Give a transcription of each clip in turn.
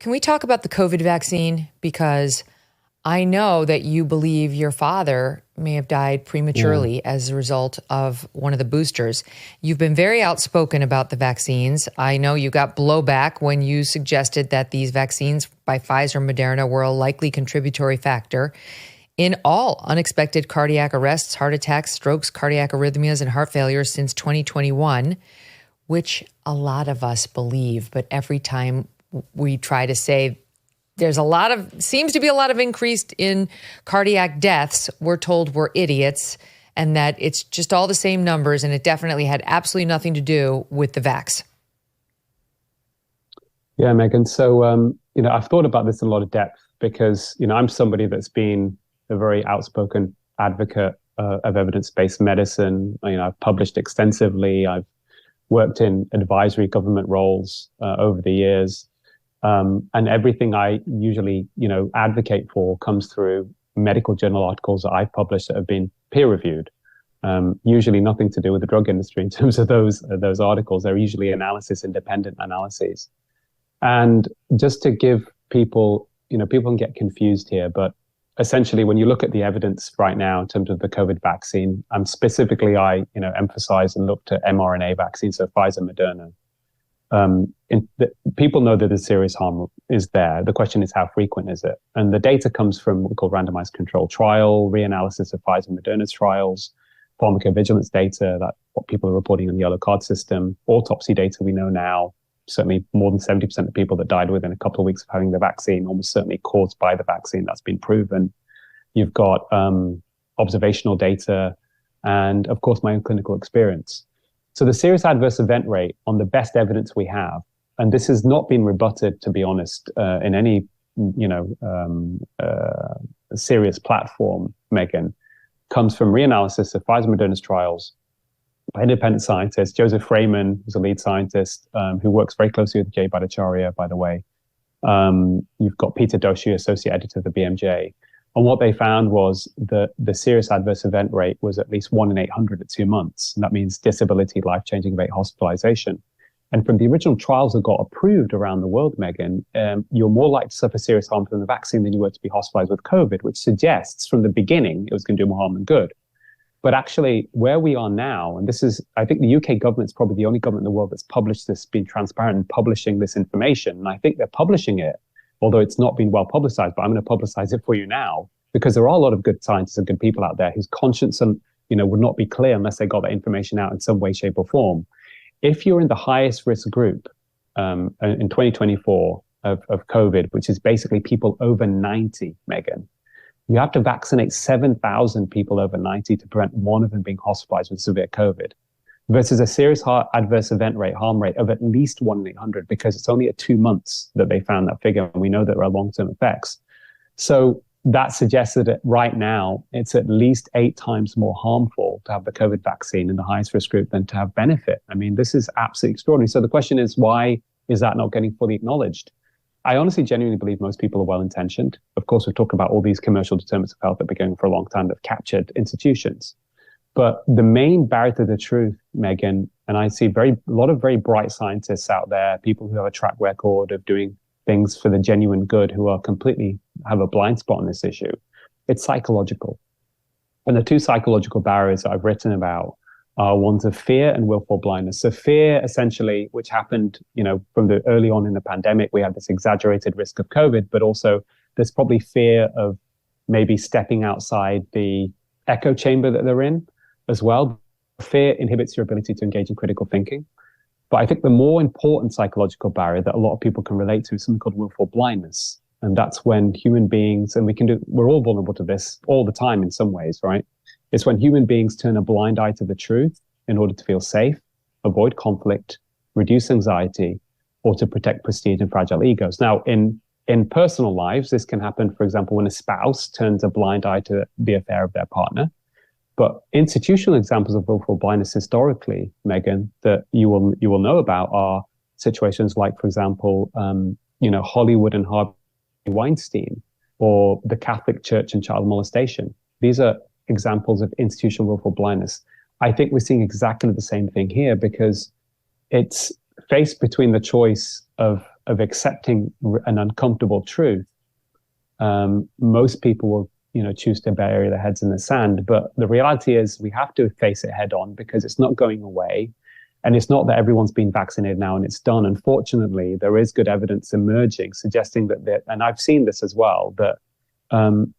Can we talk about the COVID vaccine? Because I know that you believe your father may have died prematurely as a result of one of the boosters. You've been very outspoken about the vaccines. I know you got blowback when you suggested that these vaccines by Pfizer and Moderna were a likely contributory factor in all unexpected cardiac arrests, heart attacks, strokes, cardiac arrhythmias, and heart failures since 2021, which a lot of us believe. But every time we try to say seems to be a lot of increase in cardiac deaths, we're told we're idiots and that it's just all the same numbers, and it definitely had absolutely nothing to do with the vax. Yeah, Megan. So, I've thought about this in a lot of depth because, I'm somebody that's been a very outspoken advocate of evidence-based medicine. I've published extensively. I've worked in advisory government roles over the years. And everything I usually, advocate for comes through medical journal articles that I've published that have been peer-reviewed. Usually nothing to do with the drug industry in terms of those articles. They're usually independent analyses. And just to give people, people can get confused here, but essentially when you look at the evidence right now in terms of the COVID vaccine, specifically I emphasize and looked at mRNA vaccines, so Pfizer, Moderna. People know that the serious harm is there. The question is, how frequent is it? And the data comes from what we call randomized controlled trial, reanalysis of Pfizer and Moderna's trials, pharmacovigilance data, that what people are reporting on the yellow card system, autopsy data we know now, certainly more than 70% of people that died within a couple of weeks of having the vaccine, almost certainly caused by the vaccine. That's been proven. You've got observational data and, of course, my own clinical experience. So the serious adverse event rate on the best evidence we have, and this has not been rebutted, to be honest, in any, serious platform, Megan, comes from reanalysis of Pfizer Moderna's trials by independent scientists. Joseph Freyman, who's a lead scientist, who works very closely with Jay Bhattacharya, by the way. You've got Peter Doshi, associate editor of the BMJ. And what they found was that the serious adverse event rate was at least 1 in 800 at 2 months. And that means disability, life-changing rate, hospitalization. And from the original trials that got approved around the world, Megan, you're more likely to suffer serious harm from the vaccine than you were to be hospitalized with COVID, which suggests from the beginning it was going to do more harm than good. But actually, where we are now, and this is, I think the UK government's probably the only government in the world that's published this, been transparent in publishing this information. And I think they're publishing it, although it's not been well publicized, but I'm going to publicize it for you now, because there are a lot of good scientists and good people out there whose conscience and, would not be clear unless they got that information out in some way, shape, or form. If you're in the highest risk group in 2024 of COVID, which is basically people over 90, Megan, you have to vaccinate 7,000 people over 90 to prevent one of them being hospitalized with severe COVID, versus a serious adverse event rate, harm rate of at least 1 in 800, because it's only at 2 months that they found that figure, and we know that there are long-term effects. So that suggests that right now, it's at least 8 times more harmful to have the COVID vaccine in the highest risk group than to have benefit. I mean, this is absolutely extraordinary. So the question is, why is that not getting fully acknowledged? I honestly, genuinely believe most people are well-intentioned. Of course, we're talking about all these commercial determinants of health that have been going for a long time that have captured institutions. But the main barrier to the truth, Megan, and I see a lot of very bright scientists out there, people who have a track record of doing things for the genuine good, who are completely have a blind spot on this issue. It's psychological. And the 2 psychological barriers that I've written about are ones of fear and willful blindness. So fear, essentially, which happened, from the early on in the pandemic, we had this exaggerated risk of COVID, but also there's probably fear of maybe stepping outside the echo chamber that they're in as well. Fear inhibits your ability to engage in critical thinking. But I think the more important psychological barrier that a lot of people can relate to is something called willful blindness. And that's when human beings, and we're all vulnerable to this all the time in some ways, right? It's when human beings turn a blind eye to the truth in order to feel safe, avoid conflict, reduce anxiety, or to protect prestige and fragile egos. Now, in personal lives, this can happen, for example, when a spouse turns a blind eye to the affair of their partner. But institutional examples of willful blindness historically, Megan, that you will know about are situations like, for example, Hollywood and Harvey Weinstein, or the Catholic Church and child molestation. These are examples of institutional willful blindness. I think we're seeing exactly the same thing here, because it's faced between the choice of of accepting an uncomfortable truth, most people will, choose to bury their heads in the sand. But the reality is we have to face it head on because it's not going away. And it's not that everyone's been vaccinated now and it's done. Unfortunately, there is good evidence emerging suggesting that, and I've seen this as well, that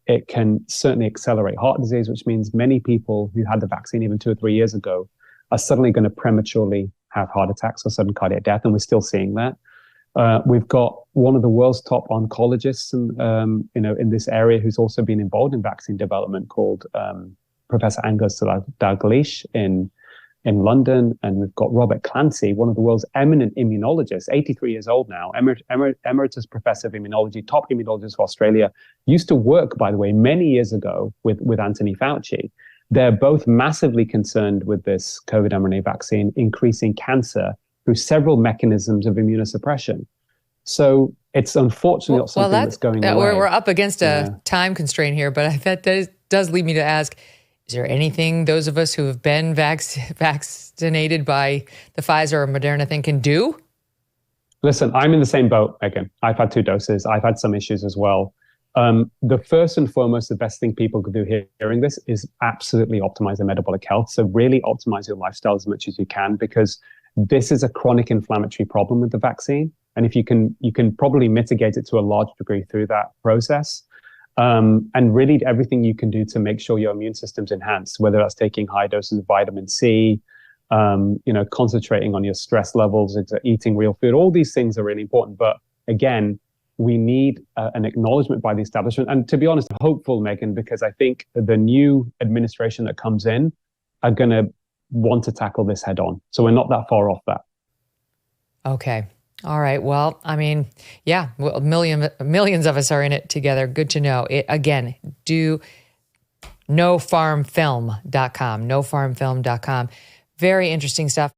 it can certainly accelerate heart disease, which means many people who had the vaccine even 2 or 3 years ago are suddenly going to prematurely have heart attacks or sudden cardiac death. And we're still seeing that. We've got one of the world's top oncologists, in this area, who's also been involved in vaccine development, called Professor Angus Dalgleish in London. And we've got Robert Clancy, one of the world's eminent immunologists, 83 years old now, emeritus professor of immunology, top immunologist of Australia, used to work, by the way, many years ago with Anthony Fauci. They're both massively concerned with this COVID mRNA vaccine increasing cancer through several mechanisms of immunosuppression. So it's unfortunately not something that's going away. We're up against a time constraint here, but that does lead me to ask, is there anything those of us who have been vaccinated by the Pfizer or Moderna thing can do? Listen, I'm in the same boat, Megyn. I've had 2 doses. I've had some issues as well. The first and foremost, the best thing people could do hearing this is absolutely optimize their metabolic health. So really optimize your lifestyle as much as you can, because this is a chronic inflammatory problem with the vaccine. And if you can probably mitigate it to a large degree through that process. And really everything you can do to make sure your immune system's enhanced, whether that's taking high doses of vitamin C, concentrating on your stress levels, eating real food. All these things are really important. But again, we need an acknowledgement by the establishment. And to be honest, I'm hopeful, Megyn, because I think the new administration that comes in are going to want to tackle this head on. So we're not that far off that. Okay. All right. Well, I mean, millions of us are in it together. Good to know. Again, do nopharmfilm.com, nopharmfilm.com. Very interesting stuff.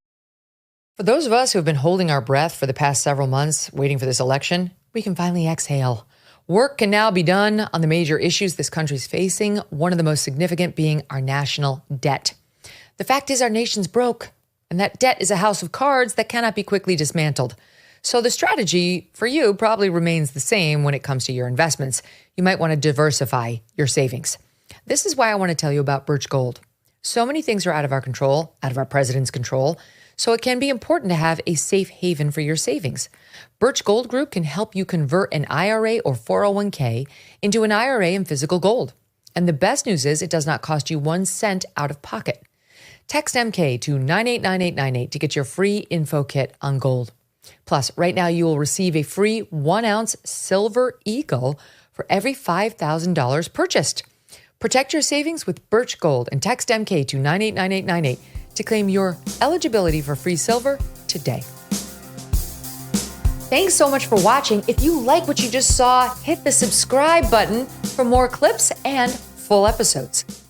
For those of us who have been holding our breath for the past several months, waiting for this election, we can finally exhale. Work can now be done on the major issues this country's facing, one of the most significant being our national debt. The fact is our nation's broke, and that debt is a house of cards that cannot be quickly dismantled. So the strategy for you probably remains the same when it comes to your investments. You might want to diversify your savings. This is why I want to tell you about Birch Gold. So many things are out of our control, out of our president's control, so it can be important to have a safe haven for your savings. Birch Gold Group can help you convert an IRA or 401k into an IRA in physical gold. And the best news is it does not cost you 1 cent out of pocket. Text MK to 989898 to get your free info kit on gold. Plus, right now you will receive a free 1-ounce silver eagle for every $5,000 purchased. Protect your savings with Birch Gold and text MK to 989898 to claim your eligibility for free silver today. Thanks so much for watching. If you like what you just saw, hit the subscribe button for more clips and full episodes.